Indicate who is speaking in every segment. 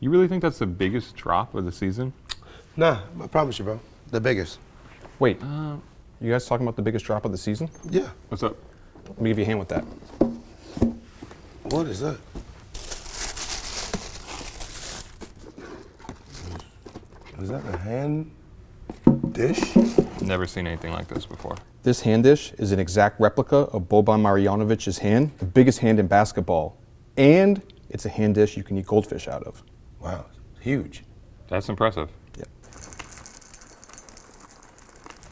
Speaker 1: You really think that's the biggest drop of the season?
Speaker 2: Nah, I promise you, bro. The biggest.
Speaker 3: Wait, you guys talking about the biggest drop of the season?
Speaker 2: Yeah.
Speaker 1: What's up?
Speaker 3: Let me give you a hand with that.
Speaker 2: What is that? Is that a hand dish?
Speaker 1: Never seen anything like this before.
Speaker 3: This hand dish is an exact replica of Boban Marjanovic's hand, the biggest hand in basketball. And it's a hand dish you can eat goldfish out of.
Speaker 2: Wow, huge.
Speaker 1: That's impressive.
Speaker 3: Yep.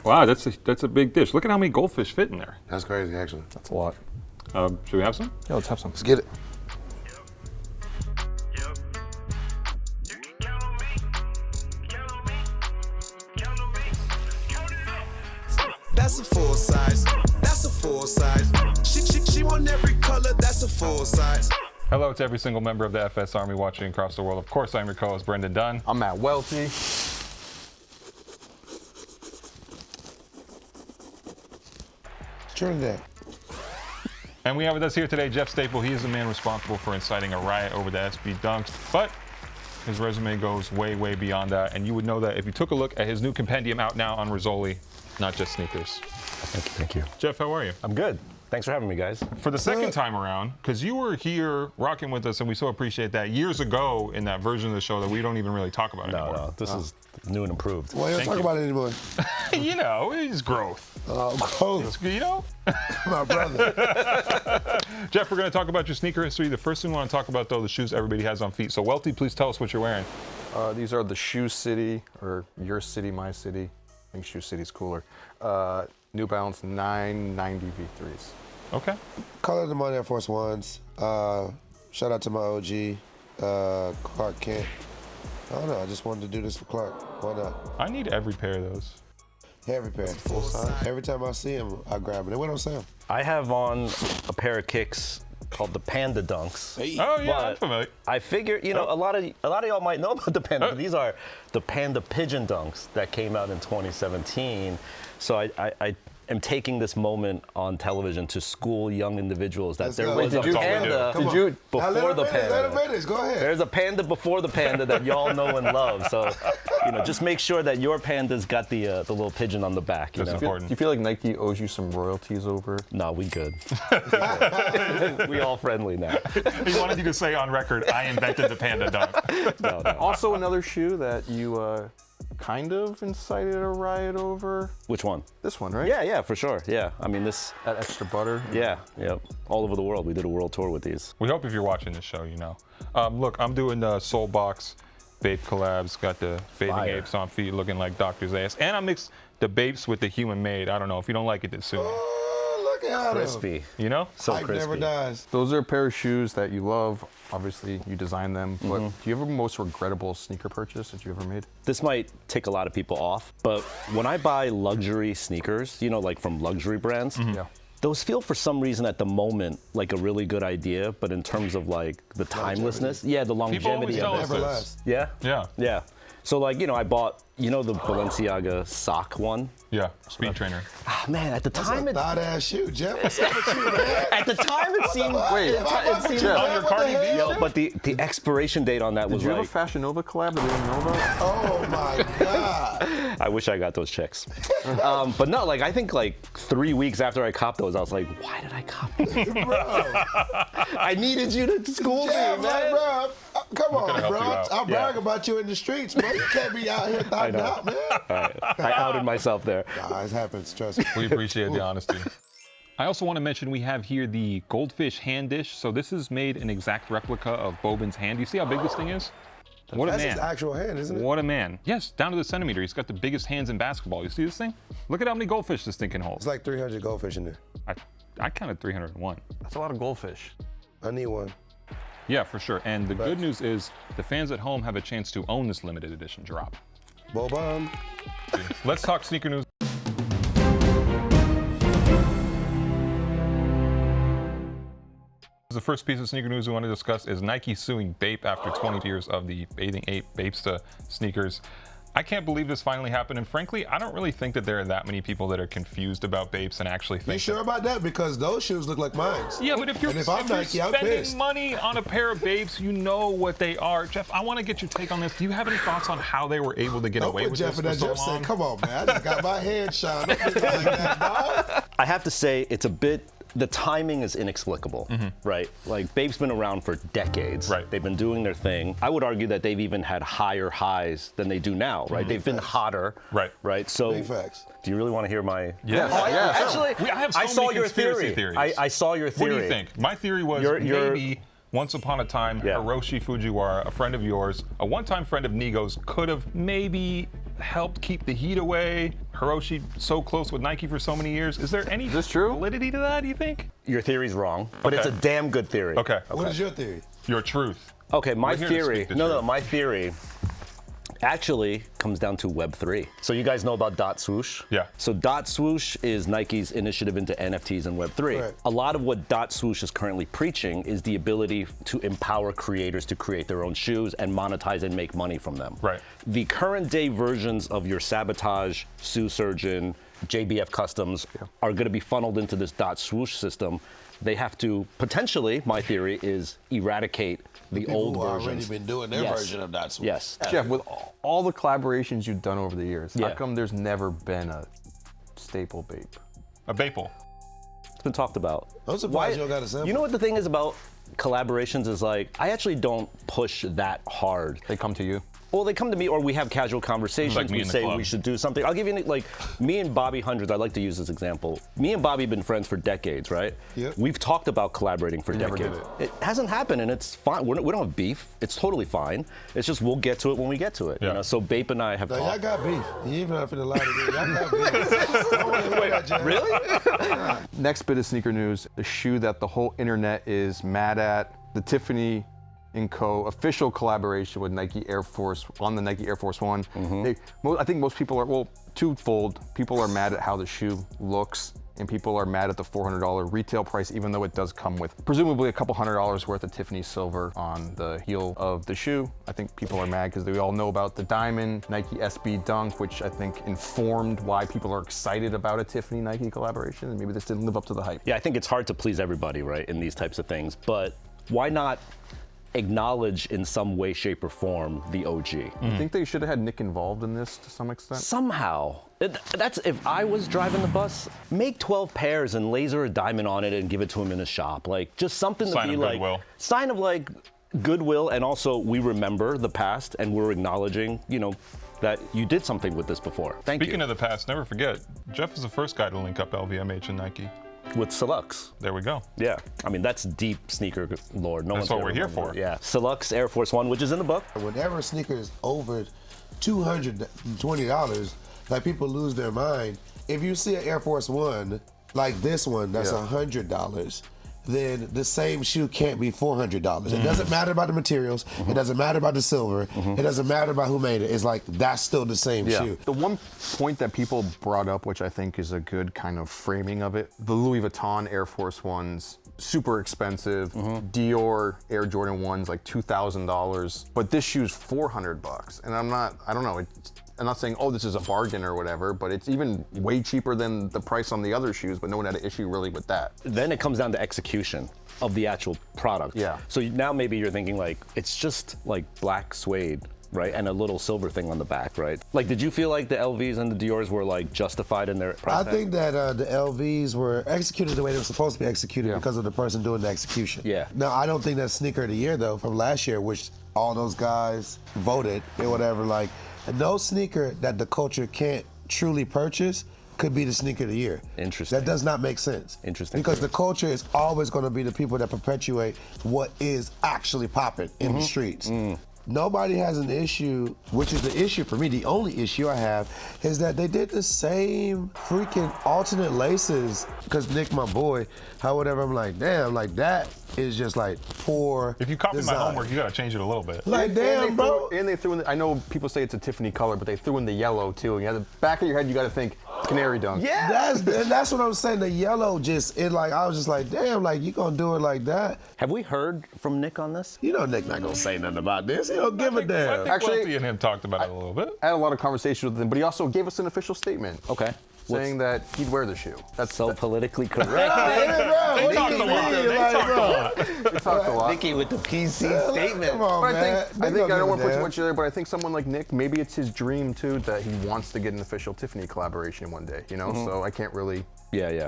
Speaker 1: Wow, that's a big dish. Look at how many goldfish fit in there.
Speaker 2: That's crazy, actually.
Speaker 3: That's a lot.
Speaker 1: Should we have some?
Speaker 3: Yeah, let's have some.
Speaker 2: Let's get it.
Speaker 4: That's a full size. That's a full size. She want every color. That's a full size.
Speaker 1: Hello to every single member of the FS Army watching across the world. Of course, I'm your co-host, Brendan Dunne.
Speaker 3: I'm at Welty.
Speaker 2: Trinidad.
Speaker 1: And we have with us here today Jeff Staple. He is the man responsible for inciting a riot over the SB Dunks, but his resume goes way, way beyond that. And you would know that if you took a look at his new compendium out now on Rizzoli, not just sneakers.
Speaker 5: Thank you.
Speaker 1: Jeff, how are you?
Speaker 5: I'm good. Thanks for having me, guys.
Speaker 1: For the second time around, because you were here rocking with us, and we so appreciate that years ago in that version of the show that we don't even really talk about anymore.
Speaker 5: No, this is new and improved.
Speaker 2: Why you don't
Speaker 1: Thank
Speaker 2: talk
Speaker 1: you.
Speaker 2: about it anymore?
Speaker 1: You know, it's growth.
Speaker 2: Growth.
Speaker 1: You know?
Speaker 2: My brother.
Speaker 1: Jeff, we're going to talk about your sneaker history. The first thing we want to talk about, though, the shoes everybody has on feet. So, Welty, please tell us what you're wearing.
Speaker 3: These are the Shoe City, or Your City, My City. I think Shoe City's cooler. New Balance 990 V3s.
Speaker 1: Okay.
Speaker 2: Color them on Air Force Ones. Shout out to my OG, Clark Kent. I don't know, I just wanted to do this for Clark. Why not?
Speaker 1: I need every pair of those.
Speaker 2: Every pair. Full size. Every time I see him, I grab it. They went on sale.
Speaker 5: I have on a pair of kicks called the Panda Dunks.
Speaker 1: Oh, yeah, I'm
Speaker 5: But
Speaker 1: familiar.
Speaker 5: I figured, you know, a lot of y'all might know about the Panda, but these are the Panda Pigeon Dunks that came out in 2017. So I am taking this moment on television to school young individuals that
Speaker 2: Let's
Speaker 5: there
Speaker 2: go.
Speaker 5: was a
Speaker 1: That's all we do.
Speaker 5: panda
Speaker 2: Come on.
Speaker 3: you-
Speaker 2: Now,
Speaker 5: before the
Speaker 2: Let
Speaker 5: panda.
Speaker 2: him finish. Go ahead.
Speaker 5: There's a panda before the panda that y'all know and love. So, you know, just make sure that your panda's got the little pigeon on the back. You
Speaker 1: That's
Speaker 5: know?
Speaker 1: important.
Speaker 3: Do you feel like Nike owes you some royalties over?
Speaker 5: No, we good. We all friendly now.
Speaker 1: He wanted you to say on record, I invented the Panda Dunk.
Speaker 5: No.
Speaker 3: Also, another shoe that you kind of incited a riot over.
Speaker 5: Which one?
Speaker 3: This one, right?
Speaker 5: Yeah, for sure. Yeah, I mean this.
Speaker 3: That extra butter.
Speaker 5: Yeah, yep. All over the world. We did a world tour with these.
Speaker 1: We hope if you're watching this show, you know. Look, I'm doing the Soul Box Bape collabs. Got the fading
Speaker 5: Fire.
Speaker 1: apes on feet looking like Doctor's ass. And I mixed the Bapes with the human made. I don't know. If you don't like it, then sue me.
Speaker 2: Oh, look at him.
Speaker 5: Crispy.
Speaker 1: You know?
Speaker 5: So
Speaker 2: Hype never
Speaker 5: crispy.
Speaker 2: dies.
Speaker 3: Those are a pair of shoes that you love. Obviously, you designed them. But do you have a most regrettable sneaker purchase that you ever made?
Speaker 5: This might tick a lot of people off, but when I buy luxury sneakers, you know, like from luxury brands,
Speaker 3: Yeah.
Speaker 5: those feel for some reason at the moment like a really good idea, but in terms of like the timelessness, yeah, the
Speaker 1: always
Speaker 5: longevity
Speaker 1: tell
Speaker 5: of
Speaker 1: us
Speaker 5: it.
Speaker 2: Never
Speaker 1: this.
Speaker 2: last.
Speaker 5: Yeah?
Speaker 1: Yeah.
Speaker 5: Yeah. So like, you know, I bought, you know, the Balenciaga sock one.
Speaker 1: Yeah. Speed trainer.
Speaker 5: Ah, man, at the time
Speaker 2: That's a thought ass shoe, Jeff. What's up with you, man?
Speaker 5: at the time it seemed
Speaker 3: Wait,
Speaker 5: it seemed
Speaker 3: Jeff.
Speaker 1: On your Cardi B
Speaker 5: Yo,
Speaker 1: shit?
Speaker 5: but the expiration date on that
Speaker 3: Did
Speaker 5: was
Speaker 3: you have a
Speaker 5: like,
Speaker 3: Fashion Nova collab that we didn't know about?
Speaker 2: Oh my God.
Speaker 5: I wish I got those checks. But no, like I think like 3 weeks after I copped those, I was like, why did I cop these?
Speaker 2: Bro.
Speaker 5: I needed you to school me,
Speaker 2: Yeah,
Speaker 5: man.
Speaker 2: man, bro. Come on,
Speaker 1: help
Speaker 2: bro.
Speaker 1: you out.
Speaker 2: I'll brag about you in the streets, bro. You can't be out here thotting
Speaker 5: know.
Speaker 2: out, man.
Speaker 5: I outed myself there.
Speaker 2: Nah, it happens, trust me.
Speaker 1: We appreciate the honesty. I also want to mention we have here the goldfish hand dish. So this is made an exact replica of Boban's hand. You see how big this thing is? What a
Speaker 2: That's
Speaker 1: man.
Speaker 2: his actual hand, isn't it?
Speaker 1: What a man. Yes, down to the centimeter. He's got the biggest hands in basketball. You see this thing? Look at how many goldfish this thing can hold.
Speaker 2: It's like 300 goldfish in there.
Speaker 1: I counted 301.
Speaker 3: That's a lot of goldfish.
Speaker 2: I need one.
Speaker 1: Yeah, for sure. And the good
Speaker 2: Facts.
Speaker 1: news is the fans at home have a chance to own this limited edition drop.
Speaker 2: Boban.
Speaker 1: Let's talk sneaker news. The first piece of sneaker news we want to discuss is Nike suing Bape after 20 years of the bathing ape Bapesta sneakers. I can't believe this finally happened, and frankly, I don't really think that there are that many people that are confused about Bapes and actually think.
Speaker 2: You sure about that? Because those shoes look like mine.
Speaker 1: Yeah, but if you're,
Speaker 2: I'm Nike, I'm
Speaker 1: spending
Speaker 2: pissed.
Speaker 1: money on a pair of Bapes, you know what they are. Jeff, I want to get your take on this. Do you have any thoughts on how they were able to get
Speaker 2: Don't
Speaker 1: away
Speaker 2: put
Speaker 1: with
Speaker 2: Jeff
Speaker 1: this
Speaker 2: in
Speaker 1: for
Speaker 2: that.
Speaker 1: so
Speaker 2: Jeff
Speaker 1: long?
Speaker 2: said, "Come on, man, I just got my head shine." Don't do that like that, dog.
Speaker 5: I have to say, it's a bit. The timing is inexplicable, right? Like, Bape's been around for decades.
Speaker 1: Right.
Speaker 5: They've been doing their thing. I would argue that they've even had higher highs than they do now, right? They've been hotter.
Speaker 1: Right.
Speaker 5: Right. So,
Speaker 2: Big facts.
Speaker 5: do you really want to hear my?
Speaker 1: Yes.
Speaker 5: Oh,
Speaker 1: Yes.
Speaker 5: Actually,
Speaker 1: I have so
Speaker 5: I saw
Speaker 1: many
Speaker 5: your
Speaker 1: conspiracy
Speaker 5: theory.
Speaker 1: theories.
Speaker 5: I saw your theory.
Speaker 1: What do you think? My theory was maybe once upon a time, Hiroshi Fujiwara, a friend of yours, a one-time friend of Nigo's, could have maybe helped keep the heat away. Hiroshi so close with Nike for so many years. Is there any validity to that, do you think?
Speaker 5: Your theory's wrong, but it's a damn good theory.
Speaker 1: Okay.
Speaker 2: What is your theory?
Speaker 1: Your truth.
Speaker 5: Okay, my
Speaker 1: We're here to
Speaker 5: theory.
Speaker 1: speak the
Speaker 5: No,
Speaker 1: truth.
Speaker 5: my theory actually comes down to Web3. So you guys know about Dot Swoosh?
Speaker 1: Yeah.
Speaker 5: So Dot Swoosh is Nike's initiative into NFTs and Web3.
Speaker 2: Right.
Speaker 5: A lot of what Dot Swoosh is currently preaching is the ability to empower creators to create their own shoes and monetize and make money from them.
Speaker 1: Right.
Speaker 5: The current day versions of your Sabotage, Sue Surgeon, JBF Customs are going to be funneled into this Dot Swoosh system. They have to potentially, my theory is, eradicate the old
Speaker 2: People
Speaker 5: versions.
Speaker 2: already been doing their version of that.
Speaker 5: Yes.
Speaker 3: Jeff, with all the collaborations you've done over the years, how
Speaker 5: Yeah.
Speaker 3: come there's never been a staple Bape?
Speaker 1: A Bape.
Speaker 5: It's been talked about.
Speaker 2: I'm surprised you don't got a sample.
Speaker 5: You know what the thing is about collaborations is, like, I actually don't push that hard.
Speaker 3: They come to you.
Speaker 5: Well, they come to me, or we have casual conversations.
Speaker 1: Like me
Speaker 5: We
Speaker 1: in the
Speaker 5: say
Speaker 1: club.
Speaker 5: we should do something. I'll give you, like, me and Bobby Hundreds, I like to use this example. Me and Bobby have been friends for decades, right?
Speaker 2: Yep.
Speaker 5: We've talked about collaborating for
Speaker 3: never
Speaker 5: decades.
Speaker 3: did
Speaker 5: It hasn't happened, and it's fine. We don't have beef. It's totally fine. It's just we'll get to it when we get to it.
Speaker 1: Yeah.
Speaker 5: You know? So Bape and I have
Speaker 2: Now, y'all
Speaker 5: talked.
Speaker 2: got beef. You even have to lie to me. Y'all got beef. I wanna hear that, Jeff.
Speaker 5: Really?
Speaker 3: Next bit of sneaker news, a shoe that the whole internet is mad at, the Tiffany & Co. official collaboration with Nike Air Force on the Nike Air Force One. I think most people are, well, twofold. People are mad at how the shoe looks, and people are mad at the $400 retail price, even though it does come with presumably a couple $100 worth of Tiffany silver on the heel of the shoe. I think people are mad because we all know about the diamond Nike SB Dunk, which I think informed why people are excited about a Tiffany Nike collaboration, and maybe this didn't live up to the hype.
Speaker 5: Yeah, I think it's hard to please everybody, right, in these types of things. But why not acknowledge in some way, shape, or form the OG?
Speaker 3: I think they should have had Nick involved in this to some extent.
Speaker 5: Somehow. That's, if I was driving the bus, make 12 pairs and laser a diamond on it and give it to him in a shop. Like, just something
Speaker 1: Sign
Speaker 5: to be
Speaker 1: of
Speaker 5: like,
Speaker 1: goodwill.
Speaker 5: sign of like goodwill, and also we remember the past and we're acknowledging, you know, that you did something with this before. Thank
Speaker 1: Speaking
Speaker 5: you.
Speaker 1: of the past, never forget, Jeff is the first guy to link up LVMH and Nike.
Speaker 5: With Salux.
Speaker 1: There we go.
Speaker 5: Yeah, I mean, that's deep sneaker lore. No
Speaker 1: That's
Speaker 5: one's
Speaker 1: what
Speaker 5: gonna
Speaker 1: we're here
Speaker 5: remember.
Speaker 1: for.
Speaker 5: Yeah, Salux Air Force One, which is in the book.
Speaker 2: Whenever a sneaker is over $220, like, people lose their mind. If you see an Air Force One, like this one, that's $100, then the same shoe can't be $400. It doesn't matter about the materials. It doesn't matter about the silver. It doesn't matter about who made it. It's like, that's still the same shoe.
Speaker 3: The one point that people brought up, which I think is a good kind of framing of it, the Louis Vuitton Air Force Ones, super expensive. Dior Air Jordan 1s, like $2,000. But this shoe's $400. And I don't know, I'm not saying, oh, this is a bargain or whatever, but it's even way cheaper than the price on the other shoes, but no one had an issue really with that.
Speaker 5: Then it comes down to execution of the actual product.
Speaker 3: Yeah.
Speaker 5: So now maybe you're thinking, like, it's just like black suede, right? And a little silver thing on the back, right? Like, did you feel like the LVs and the Diors were, like, justified in their price
Speaker 2: I
Speaker 5: tag?
Speaker 2: think that the LVs were executed the way they were supposed to be executed because of the person doing the execution.
Speaker 5: Yeah.
Speaker 2: Now, I don't think that's sneaker of the year, though, from last year, which all those guys voted or whatever. Like, no sneaker that the culture can't truly purchase could be the sneaker of the year.
Speaker 5: Interesting.
Speaker 2: That does not make sense.
Speaker 5: Interesting.
Speaker 2: Because the culture is always going to be the people that perpetuate what is actually popping in the streets. Nobody has an issue, which is the issue for me. The only issue I have is that they did the same freaking alternate laces. Because Nick, my boy, how whatever, I'm like, damn, like, that is just like poor
Speaker 1: If you copy
Speaker 2: design.
Speaker 1: my homework, you gotta change it a little bit.
Speaker 2: Like, damn, bro.
Speaker 3: And they threw in, I know people say it's a Tiffany color, but they threw in the yellow too. And you have the back of your head, you gotta think, Canary dunk.
Speaker 5: Yeah.
Speaker 2: That's what I'm saying. The yellow I was just like, damn, like you gonna do it like that?
Speaker 5: Have we heard from Nick on this?
Speaker 2: You know Nick not gonna say nothing about this. He don't give a
Speaker 1: I
Speaker 2: damn.
Speaker 1: think
Speaker 3: Actually,
Speaker 1: Welty and him talked about it a little bit.
Speaker 3: I had a lot of conversations with him, but he also gave us an official statement.
Speaker 5: Okay.
Speaker 3: Saying that he'd wear the shoe. That's
Speaker 5: So politically correct.
Speaker 1: They talked a lot. They talked a lot.
Speaker 3: we talked a lot.
Speaker 5: Nicky with the PC statement.
Speaker 2: Come on,
Speaker 3: But
Speaker 2: man.
Speaker 3: I think I don't want to put too much in there, but I think someone like Nick, maybe it's his dream too that he wants to get an official Tiffany collaboration one day, you know? So I can't really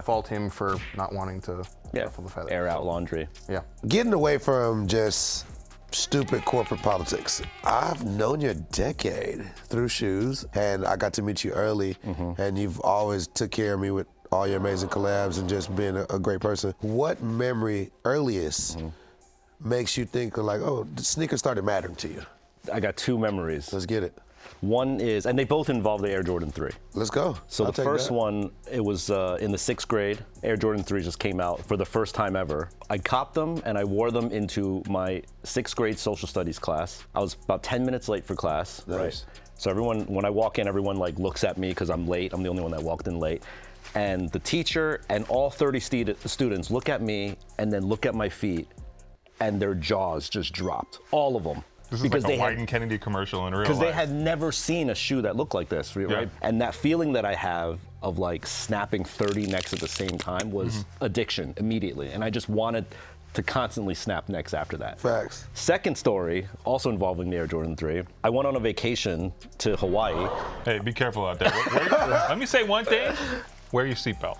Speaker 3: fault him for not wanting to ruffle the feathers.
Speaker 5: Air out laundry.
Speaker 3: Yeah.
Speaker 2: Getting away from just stupid corporate politics. I've known you a decade through shoes, and I got to meet you early, and you've always took care of me with all your amazing collabs and just being a great person. What memory earliest makes you think of like, oh, the sneakers started mattering to you?
Speaker 5: I got two memories.
Speaker 2: Let's get it.
Speaker 5: One is, and they both involve the Air Jordan 3.
Speaker 2: Let's go.
Speaker 5: So
Speaker 2: I'll
Speaker 5: the
Speaker 2: take
Speaker 5: first
Speaker 2: that.
Speaker 5: one, it was in the 6th grade. Air Jordan 3 just came out for the first time ever. I copped them and I wore them into my 6th grade social studies class. I was about 10 minutes late for class.
Speaker 2: Nice.
Speaker 5: Right? So everyone, when I walk in, everyone like looks at me because I'm late. I'm the only one that walked in late. And the teacher and all 30 students look at me and then look at my feet, and their jaws just dropped, all of them.
Speaker 1: This is like a White and Kennedy commercial in real life.
Speaker 5: Because they had never seen a shoe that looked like this, right?
Speaker 1: Yeah.
Speaker 5: And that feeling that I have of like snapping 30 necks at the same time was addiction immediately. And I just wanted to constantly snap necks after that.
Speaker 2: Facts.
Speaker 5: Second story, also involving the Air Jordan 3. I went on a vacation to Hawaii.
Speaker 1: Hey, be careful out there. Let me say one thing. Wear your seatbelt.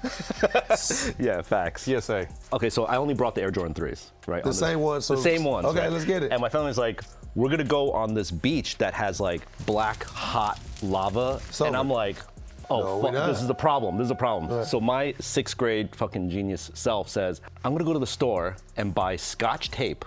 Speaker 5: Yeah, facts.
Speaker 3: PSA.
Speaker 5: Okay, so I only brought the Air Jordan 3s, right?
Speaker 2: The same ones.
Speaker 5: The same ones.
Speaker 2: Okay,
Speaker 5: right?
Speaker 2: let's get it.
Speaker 5: And my family's like, we're gonna go on this beach that has like black, hot lava.
Speaker 2: Sober.
Speaker 5: And I'm like, oh,
Speaker 2: No,
Speaker 5: fuck,
Speaker 2: we not.
Speaker 5: this is a problem. This is a problem.
Speaker 2: Right.
Speaker 5: So my 6th grade fucking genius self says, I'm gonna go to the store and buy Scotch tape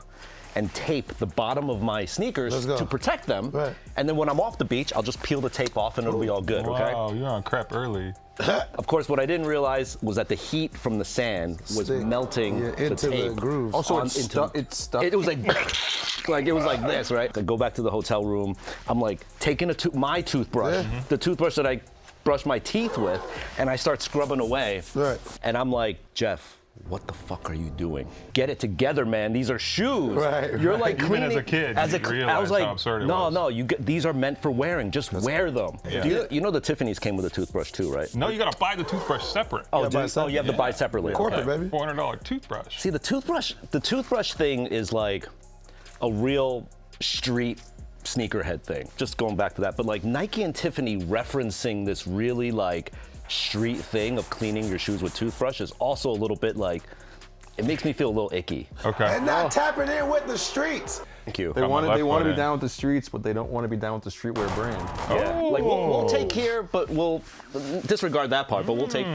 Speaker 5: and tape the bottom of my sneakers
Speaker 2: Let's go.
Speaker 5: to protect them.
Speaker 2: Right.
Speaker 5: And then when I'm off the beach, I'll just peel the tape off and it'll be all good, okay?
Speaker 1: Wow, you're on crap early.
Speaker 5: Of course, what I didn't realize was that the heat from the sand was
Speaker 2: Stick.
Speaker 5: melting
Speaker 2: Yeah, into
Speaker 5: the
Speaker 2: the
Speaker 5: tape.
Speaker 2: grooves.
Speaker 3: Also,
Speaker 5: on
Speaker 3: it's
Speaker 5: into-
Speaker 3: stuck.
Speaker 5: It was like, like it was like this, right? I go back to the hotel room. I'm like taking my toothbrush, the toothbrush that I brush my teeth with, and I start scrubbing away.
Speaker 2: Right.
Speaker 5: And I'm like, Jeff, what the fuck are you doing? Get it together, man. These are shoes.
Speaker 2: Right,
Speaker 5: You're
Speaker 2: right.
Speaker 5: like
Speaker 1: Even
Speaker 5: cleaning.
Speaker 1: as a kid, you
Speaker 5: I
Speaker 1: realized
Speaker 5: was like,
Speaker 1: how absurd it
Speaker 5: no,
Speaker 1: was.
Speaker 5: no. These are meant for wearing. Just wear them.
Speaker 1: Yeah.
Speaker 5: You know the Tiffany's came with a toothbrush too, right?
Speaker 1: No, you gotta buy the toothbrush separate.
Speaker 5: Oh,
Speaker 2: buy
Speaker 5: you have to buy separately.
Speaker 2: Corporate,
Speaker 5: Okay.
Speaker 2: baby.
Speaker 1: $400 toothbrush.
Speaker 5: See, the toothbrush thing is like a real street sneakerhead thing. Just going back to that, but like Nike and Tiffany referencing this really like street thing of cleaning your shoes with toothbrush is also a little bit like, it makes me feel a little icky.
Speaker 1: Okay.
Speaker 2: And not tapping in with the streets.
Speaker 5: Thank you.
Speaker 3: They
Speaker 1: Got my
Speaker 3: want to
Speaker 1: left
Speaker 3: be
Speaker 1: foot in.
Speaker 3: down with the streets, but they don't want to be down with the streetwear brand.
Speaker 5: Yeah. Like we'll take care, but we'll disregard that part. But we'll take.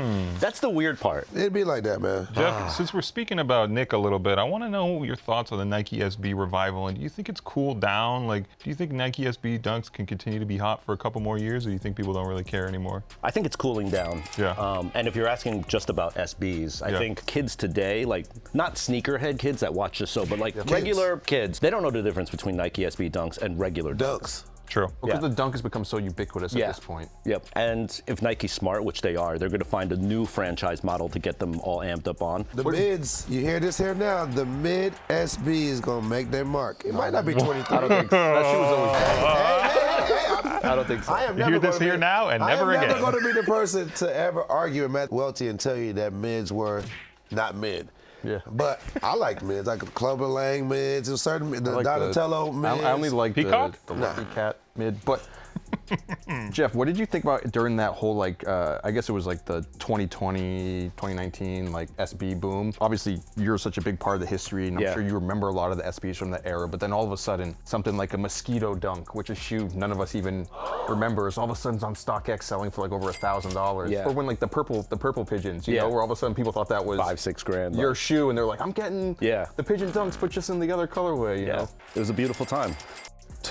Speaker 5: That's the weird part.
Speaker 2: It'd be like that, man.
Speaker 1: Jeff, since we're speaking about Nick a little bit, I want to know your thoughts on the Nike SB revival. And do you think it's cooled down? Like, do you think Nike SB Dunks can continue to be hot for a couple more years, or do you think people don't really care anymore?
Speaker 5: I think it's cooling down.
Speaker 1: Yeah.
Speaker 5: And if you're asking just about SBs, I
Speaker 1: Yeah.
Speaker 5: think kids today, like not sneakerhead kids that watch the show, but like regular kids, they don't know the difference between Nike SB Dunks and regular
Speaker 2: Dunks.
Speaker 1: True.
Speaker 3: Because
Speaker 5: Yeah.
Speaker 3: the dunk has become so ubiquitous at this point.
Speaker 5: Yep. And if Nike's smart, which they are, they're going to find a new franchise model to get them all amped up on.
Speaker 2: The mids, you hear this here now, the mid SB is going to make their mark. It might not be 23.
Speaker 3: I don't think so. That shoe was always
Speaker 5: I don't think so.
Speaker 2: I am
Speaker 1: You
Speaker 2: never
Speaker 1: hear this
Speaker 2: gonna
Speaker 1: here now and never
Speaker 2: I am
Speaker 1: again.
Speaker 2: never going to be the person to ever argue with Matt Welty and tell you that mids were not mid.
Speaker 3: Yeah.
Speaker 2: But I like mids. I like Clubber Lang mids, and certain the
Speaker 3: like
Speaker 2: Donatello mids.
Speaker 3: I only like
Speaker 1: Peacock?
Speaker 3: the Lucky Cat mid, but Jeff, what did you think about during that whole like I guess it was like the 2020, 2019 like SB boom? Obviously, you're such a big part of the history, and I'm
Speaker 5: Yeah.
Speaker 3: sure you remember a lot of the SBs from that era. But then all of a sudden, something like a mosquito dunk, which is a shoe none of us even remember, is all of a sudden on StockX selling for like over $1,000.
Speaker 5: Yeah.
Speaker 3: Or when like the purple pigeons, you
Speaker 5: Yeah.
Speaker 3: know, where all of a sudden people thought that was
Speaker 5: $5-6 grand.
Speaker 3: your
Speaker 5: like,
Speaker 3: shoe, and they're like, I'm getting
Speaker 5: Yeah.
Speaker 3: the Pigeon Dunks, but just in the other colorway, you
Speaker 5: yeah.
Speaker 3: know?
Speaker 5: It was a beautiful time.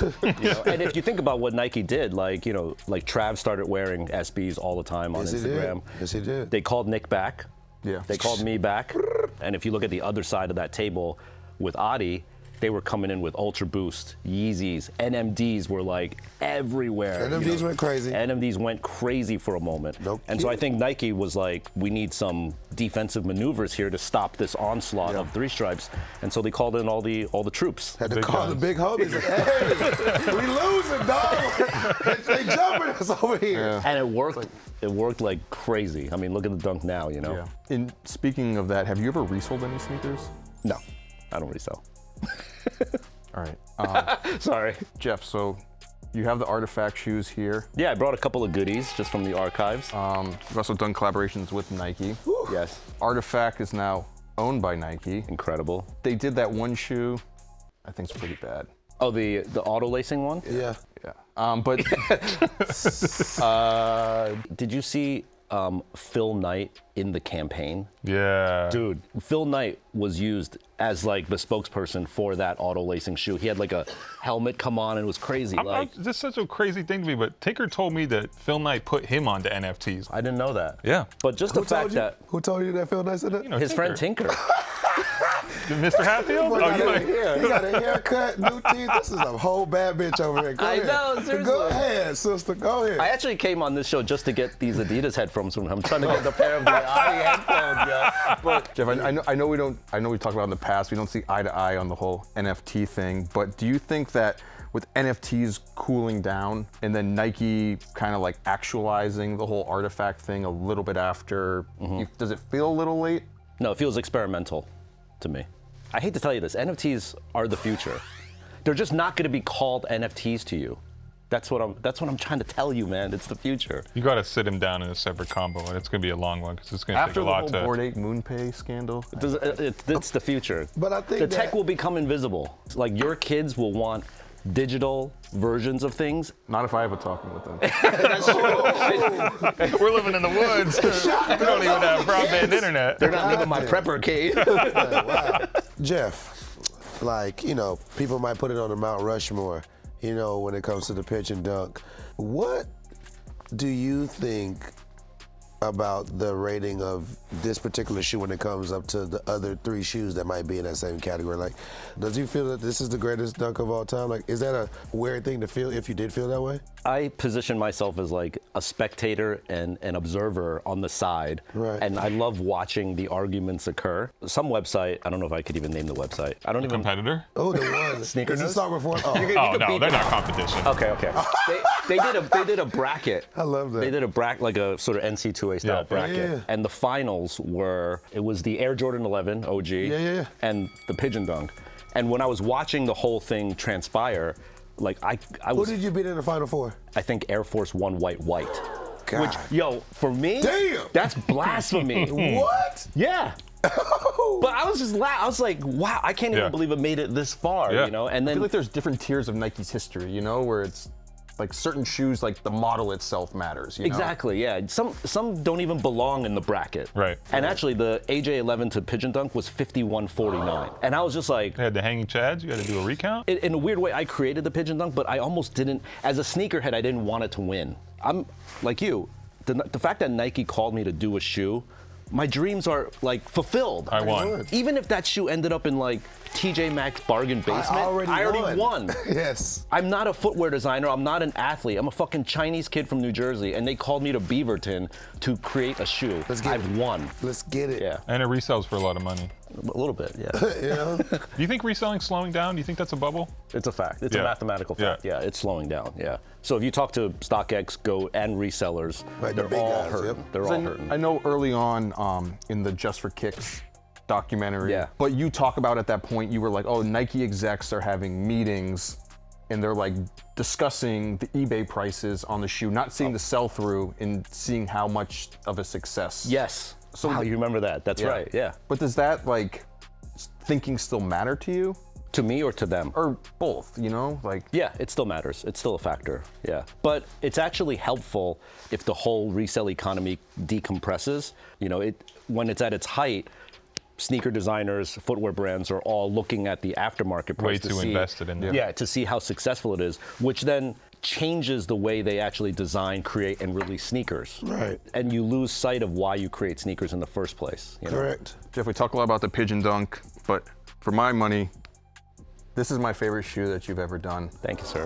Speaker 5: You know, and if you think about what Nike did, like, you know, like Trav started wearing SBs all the time on
Speaker 2: Yes, he
Speaker 5: Instagram.
Speaker 2: did. Yes, he did.
Speaker 5: They called Nick back.
Speaker 3: Yeah.
Speaker 5: They called me back. And if you look at the other side of that table with Adi, they were coming in with Ultra Boost, Yeezys, NMDs were like everywhere.
Speaker 2: NMDs went crazy.
Speaker 5: NMDs went crazy for a moment.
Speaker 2: No
Speaker 5: and so I
Speaker 2: kidding.
Speaker 5: think Nike was like, we need some defensive maneuvers here to stop this onslaught of three stripes. And so they called in all the troops.
Speaker 2: Had to
Speaker 1: Big
Speaker 2: call the
Speaker 1: guns.
Speaker 2: big homies. Hey, we losing, dog. they jumping us over here.
Speaker 5: And it worked. It worked like crazy. I mean, look at the Dunk now, you know?
Speaker 3: Yeah. In speaking of that, have you ever resold any sneakers?
Speaker 5: No, I don't resell.
Speaker 3: All right.
Speaker 5: Sorry.
Speaker 3: Jeff, so you have the Artifact shoes here.
Speaker 5: Yeah, I brought a couple of goodies just from the archives.
Speaker 3: You've also done collaborations with Nike.
Speaker 5: Yes,
Speaker 3: Artifact is now owned by Nike.
Speaker 5: incredible.
Speaker 3: They did that one shoe, I think it's pretty bad.
Speaker 5: Oh, the auto lacing one?
Speaker 2: Yeah.
Speaker 3: Yeah. But
Speaker 5: Did you see Phil Knight in the campaign?
Speaker 1: Yeah.
Speaker 5: Dude, Phil Knight was used as like the spokesperson for that auto lacing shoe. He had like a helmet come on and it was crazy.
Speaker 1: This is such a crazy thing to me, but Tinker told me that Phil Knight put him onto NFTs.
Speaker 5: I didn't know that.
Speaker 1: Yeah.
Speaker 5: But just the fact that
Speaker 2: Who told you that Phil Knight said that?
Speaker 1: You know,
Speaker 5: his friend Tinker.
Speaker 1: Mr. Hatfield?
Speaker 2: Boy,
Speaker 1: Oh,
Speaker 2: he got a haircut, new teeth. This is a whole bad bitch over here. Go
Speaker 5: I
Speaker 2: ahead.
Speaker 5: know,
Speaker 2: Go
Speaker 5: seriously.
Speaker 2: ahead, sister. Go ahead.
Speaker 5: I actually came on this show just to get these Adidas headphones from him. I'm trying to get the pair of the Adi headphones, yeah. But
Speaker 3: Jeff, I know we talked about in the past, we don't see eye to eye on the whole NFT thing, but do you think that with NFTs cooling down and then Nike kind of like actualizing the whole Artifact thing a little bit after, does it feel a little late?
Speaker 5: no, it feels experimental to me. I hate to tell you this, NFTs are the future. They're just not going to be called NFTs to you. That's what I'm trying to tell you, man. It's the future.
Speaker 1: You got to sit him down in a separate combo, and it's going to be a long one because it's going to take
Speaker 3: After
Speaker 1: a
Speaker 3: the
Speaker 1: lot
Speaker 3: whole
Speaker 1: to.
Speaker 3: Bored Ape MoonPay scandal?
Speaker 5: It's the future.
Speaker 2: But I think
Speaker 5: the tech
Speaker 2: that-
Speaker 5: will become invisible. Like your kids will want digital versions of things.
Speaker 3: Not if I have a talking with them.
Speaker 1: We're living in the woods. We don't even have broadband internet.
Speaker 5: They're not living my prepper cave.
Speaker 2: Wow. Jeff, like, you know, people might put it on the Mount Rushmore, you know, when it comes to the Pigeon Dunk. What do you think about the rating of this particular shoe when it comes up to the other three shoes that might be in that same category? Like, does you feel that this is the greatest dunk of all time? Like, is that a weird thing to feel if you did feel that way?
Speaker 5: I position myself as like a spectator and an observer on the side.
Speaker 2: Right.
Speaker 5: And I love watching the arguments occur. Some website, I don't know if I could even name the website. I don't even.
Speaker 1: Competitor?
Speaker 2: Oh, the one.
Speaker 5: Sneaker
Speaker 2: Is it
Speaker 5: News?
Speaker 2: start with one? Oh,
Speaker 1: Oh no, they're not competition.
Speaker 5: Okay. They did a bracket.
Speaker 2: I love that.
Speaker 5: They did a bracket, like a sort of NC2A style
Speaker 1: Yeah.
Speaker 5: bracket.
Speaker 2: Yeah.
Speaker 5: And the finals it was the Air Jordan 11 OG
Speaker 2: Yeah.
Speaker 5: and the Pigeon Dunk. And when I was watching the whole thing transpire, like I
Speaker 2: Who
Speaker 5: was,
Speaker 2: did you beat in the Final Four?
Speaker 5: I think Air Force One white.
Speaker 2: God.
Speaker 5: Which, yo, for me,
Speaker 2: Damn.
Speaker 5: that's blasphemy.
Speaker 2: What?
Speaker 5: Yeah. But I was just I was like, wow, I can't
Speaker 1: Yeah.
Speaker 5: even believe it made it this far,
Speaker 1: Yeah.
Speaker 5: you know? And
Speaker 3: I
Speaker 5: then
Speaker 3: feel like there's different tiers of Nike's history, you know, where it's like certain shoes, like the model itself matters, you know?
Speaker 5: exactly, yeah. Some don't even belong in the bracket.
Speaker 1: Right.
Speaker 5: And actually, the AJ11 to Pigeon Dunk was 51.49, and I was just like,
Speaker 1: They had the hanging chads. You got to do a recount.
Speaker 5: in a weird way, I created the Pigeon Dunk, but I almost didn't. As a sneakerhead, I didn't want it to win. I'm like you. The fact that Nike called me to do a shoe, my dreams are like fulfilled.
Speaker 1: I won.
Speaker 5: Even if that shoe ended up in like TJ Maxx bargain basement, I already won.
Speaker 2: Yes.
Speaker 5: I'm not a footwear designer. I'm not an athlete. I'm a fucking Chinese kid from New Jersey, and they called me to Beaverton to create a shoe.
Speaker 2: Let's get
Speaker 5: I've
Speaker 2: it.
Speaker 5: won.
Speaker 2: Let's get it.
Speaker 5: Yeah,
Speaker 1: And it resells for a lot of money.
Speaker 5: a little bit. Yeah,
Speaker 2: You know?
Speaker 1: Do you think reselling's slowing down? Do you think that's a bubble?
Speaker 5: it's a fact. It's
Speaker 1: Yeah.
Speaker 5: a mathematical fact.
Speaker 1: Yeah.
Speaker 5: Yeah, it's slowing down. Yeah. So if you talk to StockX, Go, and resellers,
Speaker 2: Right, the
Speaker 5: they're
Speaker 2: big
Speaker 5: all
Speaker 2: guys,
Speaker 5: hurting.
Speaker 2: yep.
Speaker 5: They're all hurting.
Speaker 3: I know early on in the Just for Kicks documentary,
Speaker 5: Yeah.
Speaker 3: but you talk about at that point, you were like, oh, Nike execs are having meetings and they're like discussing the eBay prices on the shoe, not seeing the sell-through and seeing how much of a success.
Speaker 5: Yes. So wow, you remember that? That's right. Yeah.
Speaker 3: But does that like thinking still matter to you?
Speaker 5: To me or to them?
Speaker 3: Or both, you know? Like
Speaker 5: Yeah, it still matters. It's still a factor. Yeah. But it's actually helpful if the whole resale economy decompresses. You know, when it's at its height, sneaker designers, footwear brands are all looking at the aftermarket price
Speaker 1: Way
Speaker 5: to
Speaker 1: too
Speaker 5: see,
Speaker 1: invested in that.
Speaker 5: Yeah, to see how successful it is, which then changes the way they actually design, create, and release sneakers.
Speaker 2: Right.
Speaker 5: And you lose sight of why you create sneakers in the first place. You know?
Speaker 2: Correct.
Speaker 3: Jeff, we talk a lot about the Pigeon Dunk, but for my money, This is my favorite shoe that you've ever done.
Speaker 5: Thank you, sir.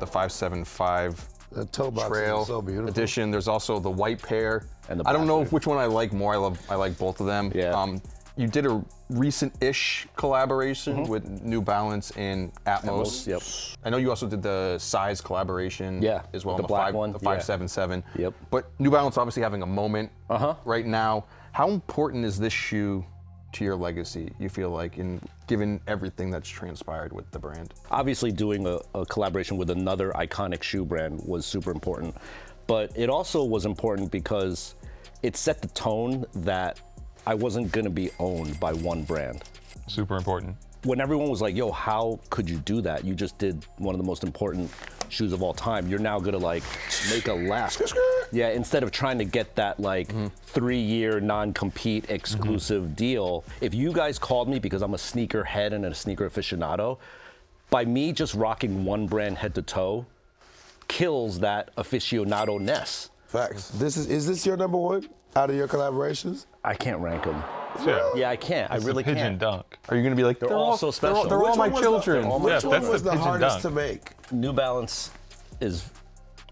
Speaker 3: The 575
Speaker 2: The toe box
Speaker 3: Trail
Speaker 2: is so beautiful.
Speaker 3: edition. There's also the white pair.
Speaker 5: And the
Speaker 3: I don't
Speaker 5: black
Speaker 3: know
Speaker 5: pair.
Speaker 3: which one I like more. I like both of them.
Speaker 5: Yeah.
Speaker 3: You did a recent-ish collaboration with New Balance and Atmos.
Speaker 5: Yep.
Speaker 3: I know you also did the size collaboration
Speaker 5: Yeah,
Speaker 3: as well.
Speaker 5: the black one,
Speaker 3: The
Speaker 5: yeah.
Speaker 3: 577.
Speaker 5: Yep.
Speaker 3: But New Balance obviously having a moment right now. How important is this shoe to your legacy, you feel like, in given everything that's transpired with the brand?
Speaker 5: Obviously, doing a collaboration with another iconic shoe brand was super important. But it also was important because it set the tone that I wasn't gonna be owned by one brand.
Speaker 1: Super important.
Speaker 5: When everyone was like, yo, how could you do that? You just did one of the most important shoes of all time. You're now gonna like make a last. Yeah, instead of trying to get that like 3-year non-compete exclusive deal. If you guys called me because I'm a sneaker head and a sneaker aficionado, by me just rocking one brand head to toe kills that aficionado-ness.
Speaker 2: Facts. Is this your number one out of your collaborations?
Speaker 5: I can't rank them.
Speaker 1: Yeah.
Speaker 5: Yeah, I can't.
Speaker 1: It's
Speaker 5: I really
Speaker 1: the Pigeon
Speaker 5: can't.
Speaker 1: Dunk.
Speaker 3: Are you gonna be like,
Speaker 5: They're all so special.
Speaker 3: They're all
Speaker 2: Which
Speaker 3: my
Speaker 2: one was
Speaker 3: children.
Speaker 2: Which
Speaker 1: Yeah,
Speaker 2: one
Speaker 1: that's
Speaker 2: was
Speaker 1: the
Speaker 2: the
Speaker 1: Pigeon
Speaker 2: hardest
Speaker 1: Dunk.
Speaker 2: to make?
Speaker 5: New Balance is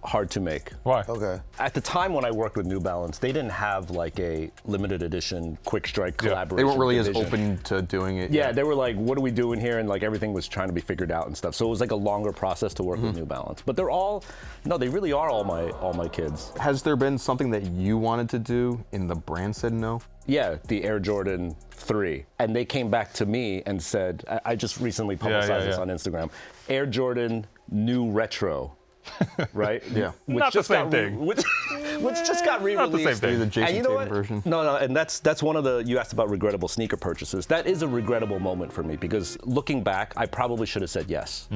Speaker 5: hard to make.
Speaker 1: Why?
Speaker 2: Okay.
Speaker 5: At the time when I worked with New Balance, they didn't have like a limited edition quick strike
Speaker 1: Yeah.
Speaker 5: collaboration.
Speaker 3: They weren't really
Speaker 5: division.
Speaker 3: as open to doing it.
Speaker 5: Yeah,
Speaker 3: yet.
Speaker 5: they were like, what are we doing here? And like everything was trying to be figured out and stuff. So it was like a longer process to work with New Balance. But they're all, no, they really are all my kids.
Speaker 3: Has there been something that you wanted to do and the brand said no?
Speaker 5: Yeah, the Air Jordan 3. And they came back to me and said, I just recently publicized this
Speaker 1: yeah.
Speaker 5: on Instagram, Air Jordan New Retro. Right?
Speaker 3: Yeah.
Speaker 1: Not the same
Speaker 5: got
Speaker 1: thing.
Speaker 5: Which just got re-released.
Speaker 1: Not the same thing.
Speaker 3: Maybe the Jason
Speaker 5: And you know
Speaker 3: Tatum
Speaker 5: what?
Speaker 3: version.
Speaker 5: No, and that's one of the, you asked about regrettable sneaker purchases. That is a regrettable moment for me because looking back, I probably should have said yes.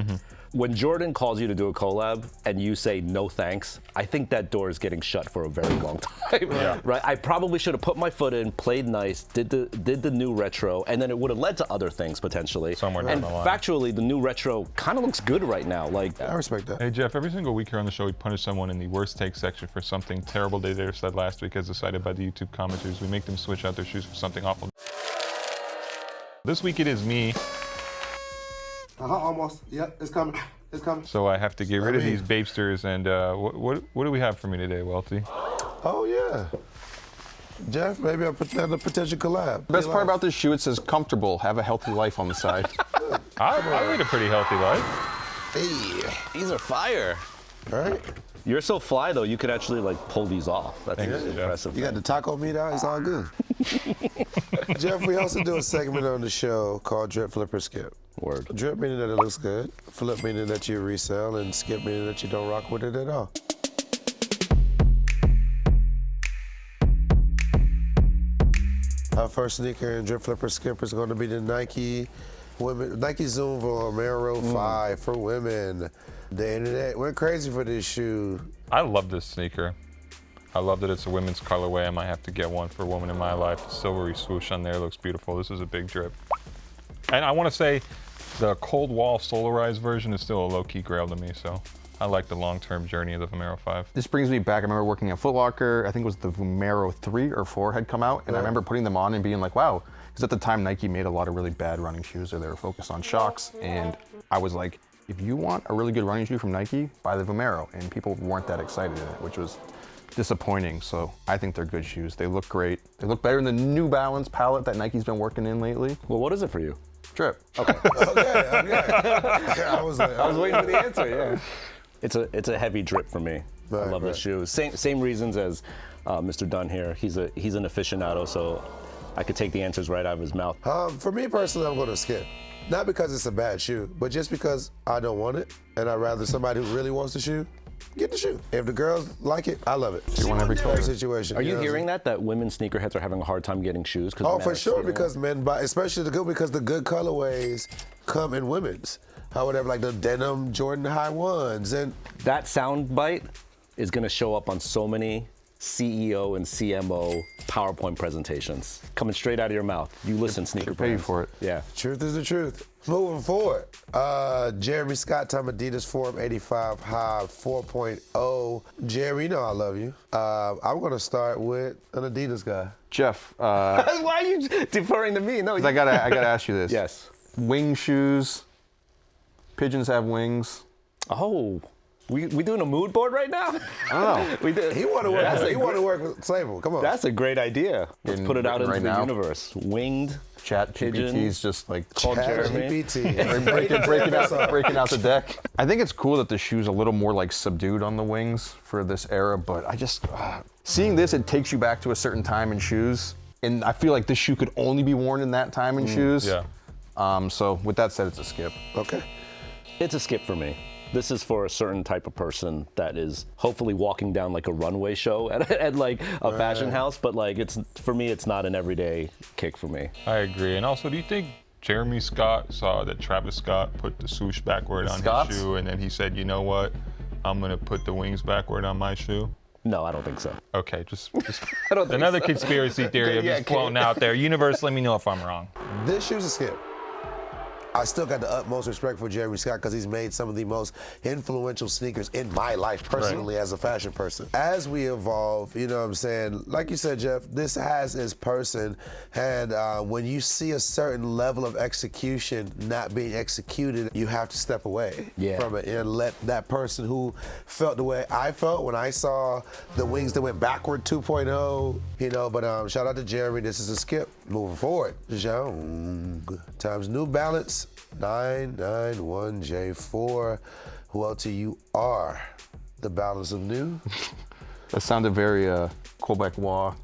Speaker 5: When Jordan calls you to do a collab and you say no thanks, I think that door is getting shut for a very long time. Right? I probably should have put my foot in, played nice, did the new retro, and then it would have led to other things potentially.
Speaker 1: Somewhere down
Speaker 5: and
Speaker 1: the line.
Speaker 5: factually, the new retro kind of looks good right now. Like,
Speaker 2: I respect that.
Speaker 1: Hey Jeff, every single week here on the show, we punish someone in the worst take section for something terrible they did or said last week as decided by the YouTube commenters. We make them switch out their shoes for something awful. This week it is me,
Speaker 2: Almost. Yep, it's coming. It's coming.
Speaker 1: so I have to get rid of these Bapesters. And what do we have for me today, Welty?
Speaker 2: Oh yeah. Jeff, maybe I'll put that in a potential collab.
Speaker 3: Best part about this shoe, it says comfortable, have a healthy life on the side.
Speaker 1: I lead a pretty healthy life.
Speaker 2: Hey,
Speaker 5: these are fire.
Speaker 2: right?
Speaker 5: You're so fly though, you could actually like pull these off. That's
Speaker 1: Thanks, Jeff.
Speaker 5: impressive.
Speaker 2: You got the taco meat out, it's all good. Jeff, we also do a segment on the show called Drip, Flip, or Skip.
Speaker 5: Word.
Speaker 2: Drip meaning that it looks good, flip meaning that you resell, and skip meaning that you don't rock with it at all. Our first sneaker in Drip, Flip, or Skip is going to be the Nike Zoom Vomero 5 for women. The internet went crazy for this shoe.
Speaker 1: I love this sneaker. I love that it's a women's colorway. I might have to get one for a woman in my life. The silvery swoosh on there looks beautiful. This is a big drip. And I want to say the cold wall solarized version is still a low-key grail to me, so I like the long-term journey of the Vomero 5.
Speaker 3: This brings me back. I remember working at Foot Locker. I think it was the Vomero 3 or 4 had come out, and I remember putting them on and being like, wow. Because at the time, Nike made a lot of really bad running shoes, or they were focused on shocks. And I was like, if you want a really good running shoe from Nike, buy the Vomero. And people weren't that excited in it, which was disappointing. So I think they're good shoes. They look great. They look better than the New Balance palette that Nike's been working in lately.
Speaker 5: Well, what is it for you?
Speaker 3: Drip.
Speaker 2: Okay. I was
Speaker 5: waiting for the answer, yeah. It's a heavy drip for me. I
Speaker 2: Right,
Speaker 5: love this shoe. Same reasons as Mr. Dunne here. He's an aficionado, so I could take the answers right out of his mouth.
Speaker 2: For me personally, I'm going to skip. Not because it's a bad shoe, but just because I don't want it, and I'd rather somebody who really wants the shoe get the shoe. If the girls like it, I love it.
Speaker 3: You want every color.
Speaker 2: Situation.
Speaker 5: Are you
Speaker 2: know what I'm
Speaker 5: hearing
Speaker 2: saying?
Speaker 5: that women sneakerheads are having a hard time getting shoes?
Speaker 2: Oh, for sure, because men buy, especially because the good colorways come in women's. However, like the denim Jordan High ones, and
Speaker 5: that sound bite is going to show up on so many CEO and CMO PowerPoint presentations coming straight out of your mouth. You listen, sneaker
Speaker 3: pay you
Speaker 5: brands.
Speaker 3: for it.
Speaker 5: Yeah.
Speaker 2: truth is the truth. Moving forward, Jeremy Scott, Tom Adidas Forum 85 High 4.0. Jerry, you know I love you. I'm gonna start with an Adidas guy.
Speaker 3: Jeff,
Speaker 5: Why are you deferring to me? No,
Speaker 3: I gotta ask you this.
Speaker 5: Yes.
Speaker 3: Wing shoes, Pigeons have wings.
Speaker 5: Oh, we doing a mood board right now?
Speaker 3: Oh,
Speaker 5: We did.
Speaker 2: He want to work. He want to work with Sable. Come on.
Speaker 5: That's a great idea. Let's put it out into
Speaker 3: right
Speaker 5: the
Speaker 3: now.
Speaker 5: universe. Winged
Speaker 3: Chat
Speaker 5: pigeon.
Speaker 3: GPT's just like
Speaker 5: Called Jeremy.
Speaker 2: GPT.
Speaker 3: breaking out the deck. I think it's cool that the shoe's a little more like subdued on the wings for this era, but I just seeing this, it takes you back to a certain time in shoes, and I feel like this shoe could only be worn in that time in shoes.
Speaker 1: Yeah.
Speaker 3: So with that said, it's a skip.
Speaker 2: Okay.
Speaker 5: It's a skip for me. This is for a certain type of person that is hopefully walking down like a runway show at like a fashion house, but like it's for me, it's not an everyday kick for me.
Speaker 1: I agree. And also, do you think Jeremy Scott saw that Travis Scott put the swoosh backward on his shoe, and then he said, you know what, I'm gonna put the wings backward on my shoe?
Speaker 5: No, I don't think so.
Speaker 1: Okay, just
Speaker 5: I don't think
Speaker 1: another
Speaker 5: so.
Speaker 1: conspiracy theory I'm just floating out there. Universe, let me know if I'm wrong.
Speaker 2: This shoe's a skip. I still got the utmost respect for Jeremy Scott because he's made some of the most influential sneakers in my life personally as a fashion person. As we evolve, you know what I'm saying, like you said, Jeff, this has its person, and when you see a certain level of execution not being executed, you have to step away from it and let that person who felt the way I felt when I saw the wings that went backward 2.0, you know, but shout out to Jeremy, this is a skip. Moving forward, Zhang times New Balance 991J4. Welty, you are the balance of new.
Speaker 3: That sounded very Quebecois.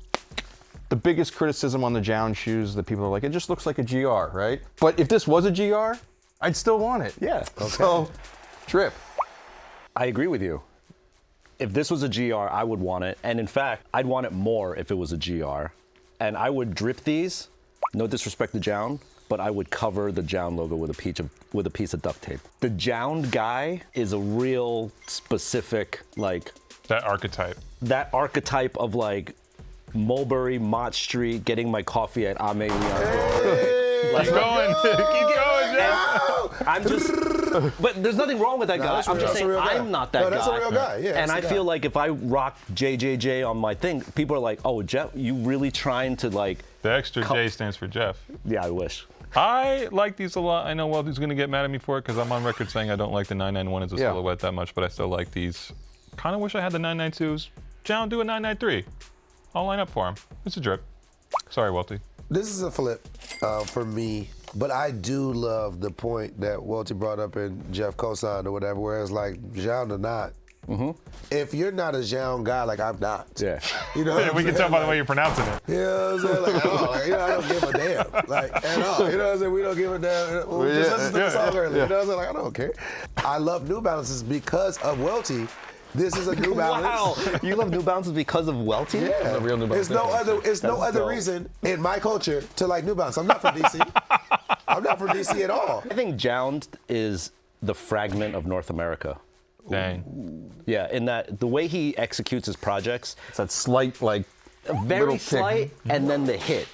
Speaker 3: The biggest criticism on the Jown shoes that people are like, it just looks like a GR, right? But if this was a GR, I'd still want it.
Speaker 5: Yeah.
Speaker 3: Okay. So, drip.
Speaker 5: I agree with you. If this was a GR, I would want it. And in fact, I'd want it more if it was a GR. And I would drip these, no disrespect to Jown, but I would cover the Jown logo with a piece of duct tape. The Jown guy is a real specific, like...
Speaker 1: That archetype.
Speaker 5: That archetype of like Mulberry, Mott Street, getting my coffee at Ame
Speaker 2: Hey,
Speaker 1: Keep going. Keep going, Jeff.
Speaker 5: I'm just... But there's nothing wrong with that guy.
Speaker 2: that's
Speaker 5: I'm
Speaker 2: real.
Speaker 5: just
Speaker 2: That's a
Speaker 5: saying
Speaker 2: real guy.
Speaker 5: I'm not that
Speaker 2: No,
Speaker 5: guy.
Speaker 2: that's a real guy. Yeah,
Speaker 5: and
Speaker 2: that's
Speaker 5: I
Speaker 2: the
Speaker 5: feel
Speaker 2: guy.
Speaker 5: like if I rock JJJ on my thing, people are like, "Oh, Jeff, you really trying to like?"
Speaker 1: The extra J stands for Jeff.
Speaker 5: Yeah, I wish.
Speaker 1: I like these a lot. I know Welty's going to get mad at me for it because I'm on record saying I don't like the 991 as a silhouette that much, but I still like these. Kind of wish I had the 992s. John, do a 993. I'll line up for him. It's a drip. Sorry, Welty.
Speaker 2: This is a flip for me, but I do love the point that Welty brought up and Jeff co-signed or whatever, where it's like, Jown or not. If you're not a Jown guy, like I'm not.
Speaker 5: Yeah.
Speaker 2: You know,
Speaker 1: Yeah, we can tell by the way you're pronouncing it.
Speaker 2: You know what I'm saying? Like, at all. Like, you know, I don't give a damn. Like, at all. You know what I'm saying? We don't give a damn. We just listened to the song earlier. You know what I'm saying? Like, I don't care. I love New Balances because of Welty. This is a New Balance.
Speaker 5: Wow, you love New Balances because of Welty?
Speaker 2: Yeah.
Speaker 3: The real New Balance.
Speaker 2: It's no other
Speaker 5: dope.
Speaker 2: reason in my culture to like New Balance. I'm not from DC. I'm not from DC at all.
Speaker 5: I think Jown is the fragment of North America.
Speaker 1: Dang.
Speaker 5: Yeah, in that the way he executes his projects,
Speaker 3: It's that slight, like,
Speaker 5: very
Speaker 3: little kick.
Speaker 5: slight, and then the hit.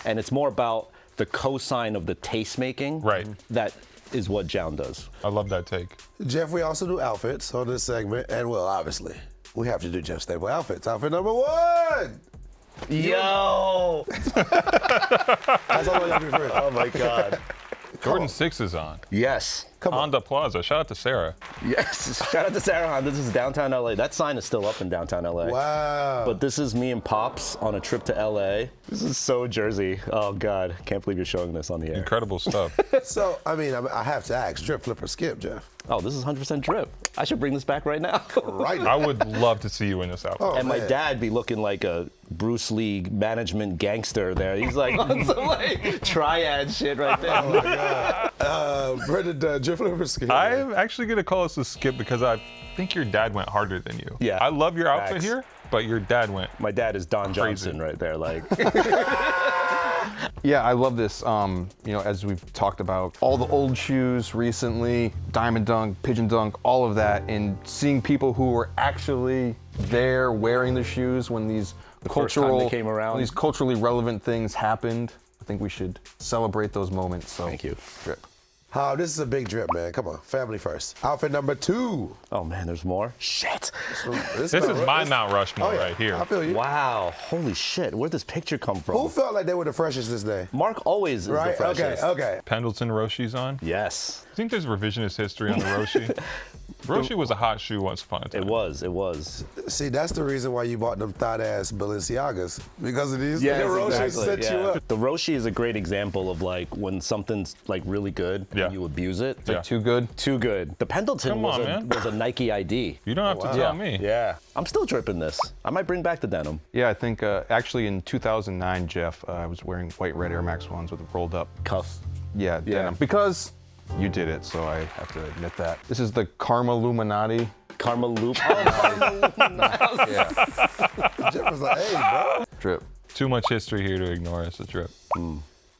Speaker 5: And it's more about the cosign of the taste making.
Speaker 1: Right.
Speaker 5: That is what Jown does.
Speaker 1: I love that take.
Speaker 2: Jeff, we also do outfits on this segment, and well, obviously, we have to do Jeff Staple outfits. Outfit number 1.
Speaker 5: Yo!
Speaker 2: That's all I got to be first.
Speaker 5: Oh my God.
Speaker 1: Jordan 6 is on.
Speaker 5: Yes.
Speaker 2: Come on.
Speaker 1: Honda Plaza. Shout out to Sarah.
Speaker 5: Yes. Shout out to Sarah Hahn. This is downtown LA. That sign is still up in downtown LA.
Speaker 2: Wow.
Speaker 5: But this is me and Pops on a trip to LA. This is so Jersey. Oh God. Can't believe you're showing this on the air.
Speaker 1: Incredible stuff.
Speaker 2: So, I mean, I have to ask, drip, flip, or skip, Jeff?
Speaker 5: Oh, this is 100% drip. I should bring this back right now.
Speaker 2: Right
Speaker 1: I
Speaker 2: now.
Speaker 1: would love to see you in this outfit.
Speaker 2: Oh,
Speaker 5: And my
Speaker 2: man.
Speaker 5: dad be looking like a Bruce Lee management gangster there. He's like on some like triad shit right there.
Speaker 2: Oh, my God. Brendan Dunne, drip, flip, or skip?
Speaker 1: I'm actually going to call this a skip because I think your dad went harder than you.
Speaker 5: Yeah.
Speaker 1: I love your outfit
Speaker 5: Facts.
Speaker 1: here, but your dad went.
Speaker 5: My dad is Don
Speaker 1: Crazy.
Speaker 5: Johnson right there. Like,
Speaker 3: Yeah, I love this. You know, as we've talked about all the old shoes recently, Diamond Dunk, Pigeon Dunk, all of that, and seeing people who were actually there wearing the shoes when these
Speaker 5: first time they came around.
Speaker 3: when these culturally relevant things happened. I think we should celebrate those moments. So
Speaker 5: Thank you.
Speaker 3: Drip.
Speaker 2: Oh, this is a big drip, man. Come on, family first. Outfit number 2.
Speaker 5: Oh man, there's more. Shit.
Speaker 1: This is my Mount Rushmore right here.
Speaker 2: I feel you.
Speaker 5: Wow. Holy shit. Where'd this picture come from?
Speaker 2: Who felt like they were the freshest this day?
Speaker 5: Mark always is
Speaker 2: Right?
Speaker 5: the freshest.
Speaker 2: Okay.
Speaker 1: Pendleton Roshi's on.
Speaker 5: Yes.
Speaker 1: I think there's revisionist history on the Roshi. Roshi was a hot shoe once upon a time.
Speaker 5: It was.
Speaker 2: See, that's the reason why you bought them thought-ass Balenciagas. Because of these.
Speaker 5: Yes,
Speaker 2: the Roshi
Speaker 5: exactly.
Speaker 2: set you up.
Speaker 5: The Roshi is a great example of like when something's like really good and you abuse it.
Speaker 1: Yeah.
Speaker 3: Too good.
Speaker 5: Too good. The Pendleton
Speaker 1: Come on,
Speaker 5: was a Nike ID.
Speaker 1: You don't have to tell me.
Speaker 5: Yeah. I'm still dripping this. I might bring back the denim.
Speaker 3: Yeah, I think actually in 2009, Jeff, I was wearing white red Air Max 1s with a rolled up
Speaker 5: Cuff.
Speaker 3: Yeah, denim. Because you did it, so I have to admit that. This is the Karma Illuminati.
Speaker 5: Karma Loop. Oh,
Speaker 3: Yeah.
Speaker 2: Jeff was like, hey, bro.
Speaker 3: Drip.
Speaker 1: Too much history here to ignore. It's a drip.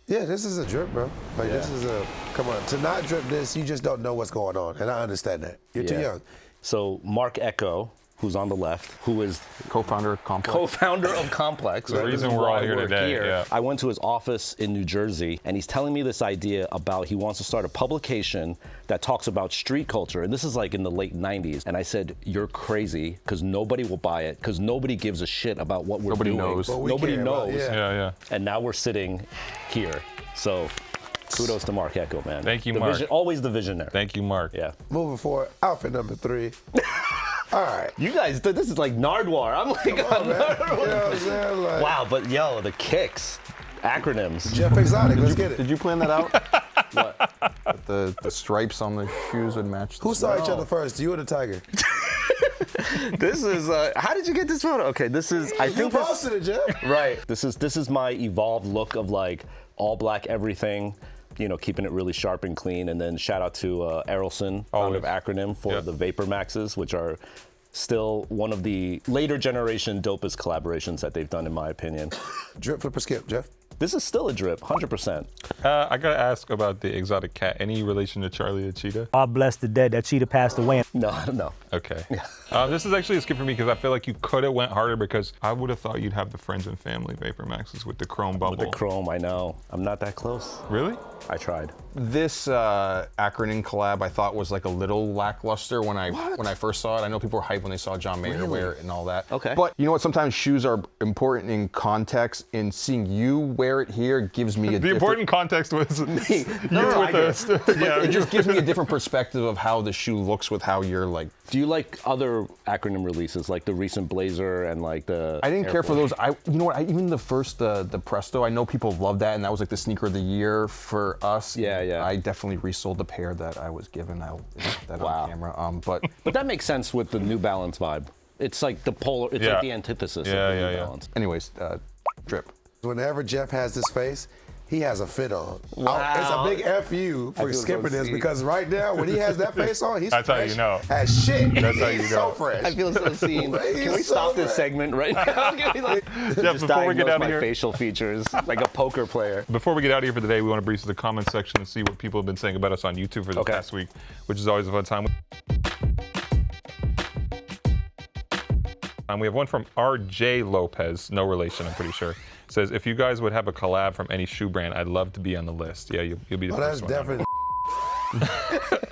Speaker 2: Yeah, this is a drip, bro. Like, this is a, come on. To not drip this, you just don't know what's going on. And I understand that. You're too young.
Speaker 5: So Mark Echo, who's on the left, who is
Speaker 3: Co-founder of Complex.
Speaker 5: co-founder of Complex.
Speaker 1: The reason we're all here today, yeah.
Speaker 5: I went to his office in New Jersey, and he's telling me this idea about he wants to start a publication that talks about street culture. And this is like in the late 90s. And I said, you're crazy, because nobody will buy it, because nobody gives a shit about what we're
Speaker 3: Nobody
Speaker 5: doing.
Speaker 3: knows.
Speaker 2: But we
Speaker 5: Nobody
Speaker 2: care
Speaker 5: knows.
Speaker 2: about-
Speaker 1: Yeah.
Speaker 5: And now we're sitting here. So kudos to Mark Echo, man.
Speaker 1: Thank you,
Speaker 5: The
Speaker 1: Mark.
Speaker 5: always the visionary.
Speaker 1: Thank you, Mark.
Speaker 5: Yeah.
Speaker 2: Moving forward, outfit number 3. All right.
Speaker 5: You guys, this is like Nardwar. I'm like,
Speaker 2: Come on, man. You know what I'm saying? Like,
Speaker 5: wow, but yo, the kicks, acronyms.
Speaker 2: Jeff Exotic, let's get it.
Speaker 3: Did you plan that out?
Speaker 5: What?
Speaker 3: The stripes on the shoes would match.
Speaker 2: Who saw each other first, you or the Tiger?
Speaker 5: This is, how did you get this photo? Okay, this is, I
Speaker 2: You
Speaker 5: think this,
Speaker 2: posted it, Jeff.
Speaker 5: right. This is my evolved look of like all black everything, you know, keeping it really sharp and clean. And then shout out to Errolson, founder of Acronym, for the Vapor Maxes, which are still one of the later generation dopest collaborations that they've done, in my opinion.
Speaker 2: Drip, flip, or skip, Jeff.
Speaker 5: This is still a drip, 100%.
Speaker 1: I gotta ask about the exotic cat. Any relation to Charlie the cheetah?
Speaker 6: God bless the dead. That cheetah passed away.
Speaker 5: No.
Speaker 1: Okay. This is actually a skip for me because I feel like you could have went harder because I would have thought you'd have the friends and family Vapor Maxes with the chrome bubble.
Speaker 5: With the chrome, I know. I'm not that close.
Speaker 1: Really?
Speaker 5: I tried.
Speaker 3: This Acronym collab I thought was like a little lackluster when I first saw it. I know people were hyped when they saw John Mayer wear it and all that.
Speaker 5: Okay.
Speaker 3: But you know what? Sometimes shoes are important in context, and seeing you wear it here gives me a
Speaker 1: The important context was me.
Speaker 3: It just gives me a different perspective of how the shoe looks with how you're like.
Speaker 5: Do you like other Acronym releases, like the recent Blazer and like the
Speaker 3: I didn't
Speaker 5: Air
Speaker 3: care for
Speaker 5: Force?
Speaker 3: those. Even the first the Presto. I know people love that, and that was like the sneaker of the year for us.
Speaker 5: Yeah.
Speaker 3: I definitely resold the pair that I was given. I'll admit that
Speaker 5: Wow.
Speaker 3: on camera. But
Speaker 5: But that makes sense with the New Balance vibe. It's like the polar. It's like the antithesis of the New Balance.
Speaker 3: anyways, drip.
Speaker 2: Whenever Jeff has this face, he has a fit on.
Speaker 5: Wow.
Speaker 2: It's a big F you for
Speaker 5: feel so
Speaker 2: skipping this
Speaker 5: seen.
Speaker 2: because right now, when he has that face on, he's
Speaker 1: That's how
Speaker 2: fresh
Speaker 1: you know.
Speaker 2: as shit.
Speaker 1: That's how you
Speaker 2: He's
Speaker 1: know.
Speaker 2: so fresh.
Speaker 5: I feel so seen. Can we
Speaker 2: He's so
Speaker 5: stop this
Speaker 2: fresh.
Speaker 5: segment right now? Can we like, just
Speaker 1: before we get
Speaker 5: diagnose
Speaker 1: out of
Speaker 5: my
Speaker 1: here-
Speaker 5: facial features like a poker player.
Speaker 1: Before we get out of here for the day, we want to breeze to the comment section and see what people have been saying about us on YouTube for the past week, which is always a fun time. We have one from RJ Lopez, no relation, I'm pretty sure. Says, if you guys would have a collab from any shoe brand, I'd love to be on the list. Yeah, you'll be the
Speaker 2: Oh, that's
Speaker 1: first one.
Speaker 2: definitely.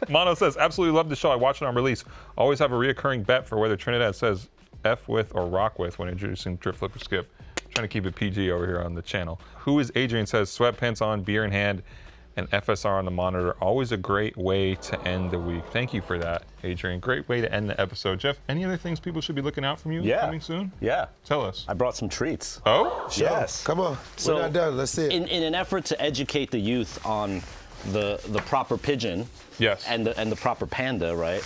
Speaker 1: Mono says, absolutely love the show. I watch it on release. Always have a reoccurring bet for whether Trinidad says F with or rock with when introducing Drip, Flip, or Skip. Trying to keep it PG over here on the channel. Who is Adrian says, sweatpants on, beer in hand, and FSR on the monitor. Always a great way to end the week. Thank you for that, Adrian. Great way to end the episode. Jeff, any other things people should be looking out from you coming soon?
Speaker 5: Yeah.
Speaker 1: Tell us.
Speaker 5: I brought some treats.
Speaker 1: Oh?
Speaker 5: Yes.
Speaker 2: Come on.
Speaker 5: So,
Speaker 2: we're not done. Let's see it.
Speaker 5: In an effort to educate the youth on the proper pigeon
Speaker 1: Yes.
Speaker 5: and the proper panda, right?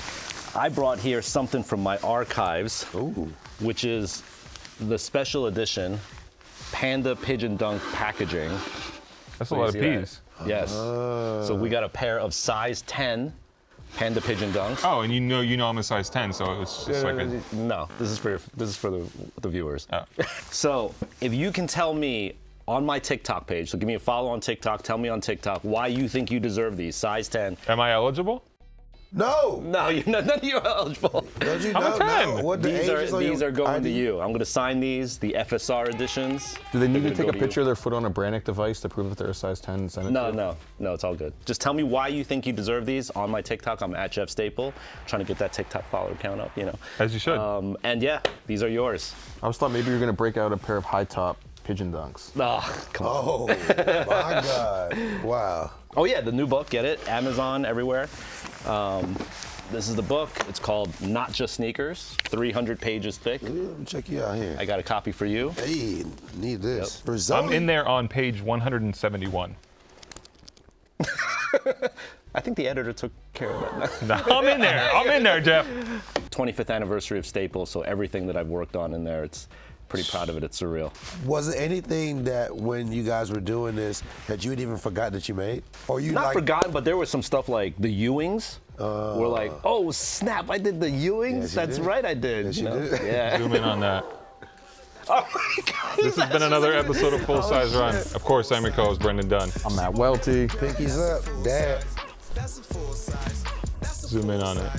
Speaker 5: I brought here something from my archives, which is the special edition Panda Pigeon Dunk packaging.
Speaker 1: That's a lot of
Speaker 5: See that?
Speaker 1: peas.
Speaker 5: Yes. So we got a pair of size 10 Panda Pigeon Dunks.
Speaker 1: Oh, and you know I'm a size 10, so it's just like a...
Speaker 5: No, this is for the viewers.
Speaker 1: Oh.
Speaker 5: So if you can tell me on my TikTok page, so give me a follow on TikTok, tell me on TikTok why you think you deserve these, size 10.
Speaker 1: Am I eligible?
Speaker 2: No.
Speaker 5: No, none of you are eligible.
Speaker 2: Don't you
Speaker 1: I'm a
Speaker 2: know
Speaker 1: 10.
Speaker 2: now what the
Speaker 5: These are going to
Speaker 2: ID?
Speaker 5: you. I'm going to sign these, the FSR editions.
Speaker 3: Do they need
Speaker 5: They're
Speaker 3: to take
Speaker 5: gonna
Speaker 3: a
Speaker 5: go
Speaker 3: picture of their foot on a Brannick device to prove that they're a size 10 and send it to you?
Speaker 5: No, it's all good. Just tell me why you think you deserve these on my TikTok. I'm at Jeff Staple, trying to get that TikTok follower count up, you know.
Speaker 1: As you should.
Speaker 5: And yeah, these are yours.
Speaker 3: I was thought maybe you were going to break out a pair of high top Pigeon Dunks.
Speaker 5: Oh, come on.
Speaker 2: Oh my God! Wow.
Speaker 5: Oh yeah, the new book, get it? Amazon, everywhere. This is the book. It's called Not Just Sneakers, 300 pages thick.
Speaker 2: Let me check you out here.
Speaker 5: I got a copy for you.
Speaker 2: Hey, need this.
Speaker 1: I'm
Speaker 2: Reselling?
Speaker 1: in there on page 171.
Speaker 5: I think the editor took care of that.
Speaker 1: I'm in there. I'm in there, Jeff.
Speaker 5: 25th anniversary of Staples, so everything that I've worked on in there, it's pretty proud of it. It's surreal.
Speaker 2: Was it anything that when you guys were doing this that you had even forgot that you made? Or you
Speaker 5: Not
Speaker 2: like,
Speaker 5: forgotten, but there was some stuff like the Ewings. We're like, oh snap! I did the Ewings.
Speaker 2: Yes, you
Speaker 5: That's
Speaker 2: did.
Speaker 5: right, I did.
Speaker 2: Yes,
Speaker 5: you
Speaker 2: you
Speaker 5: know?
Speaker 2: did.
Speaker 5: Yeah.
Speaker 1: Zoom in on that.
Speaker 5: Oh my God.
Speaker 1: This has been another episode of Full Size Run. Of course, I'm your co-host, Brendan Dunne.
Speaker 3: I'm at Welty.
Speaker 2: Pinkies up, Dad.
Speaker 4: That's a full size. That's a
Speaker 1: Zoom in
Speaker 4: full
Speaker 1: on it.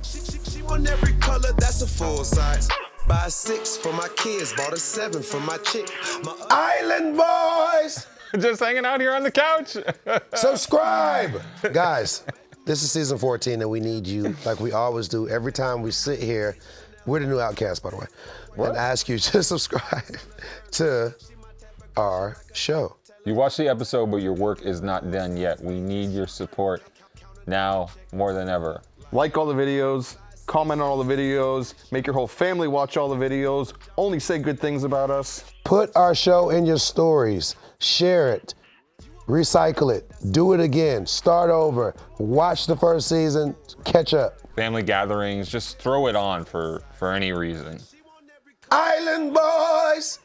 Speaker 4: size. She want every color, that's a full size. Buy a 6 for my kids, bought a 7 for my chick. My
Speaker 2: Island Boys!
Speaker 1: Just hanging out here on the couch.
Speaker 2: Subscribe! Guys, this is season 14 and we need you, like we always do. Every time we sit here, we're the new Outcast, by the way, and ask you to subscribe to our show.
Speaker 7: You watched the episode, but your work is not done yet. We need your support now more than ever.
Speaker 3: Like all the videos, comment on all the videos, make your whole family watch all the videos, only say good things about us.
Speaker 2: Put our show in your stories, share it, recycle it, do it again, start over, watch the first season, catch up.
Speaker 7: Family gatherings, just throw it on for any reason.
Speaker 2: Island Boys!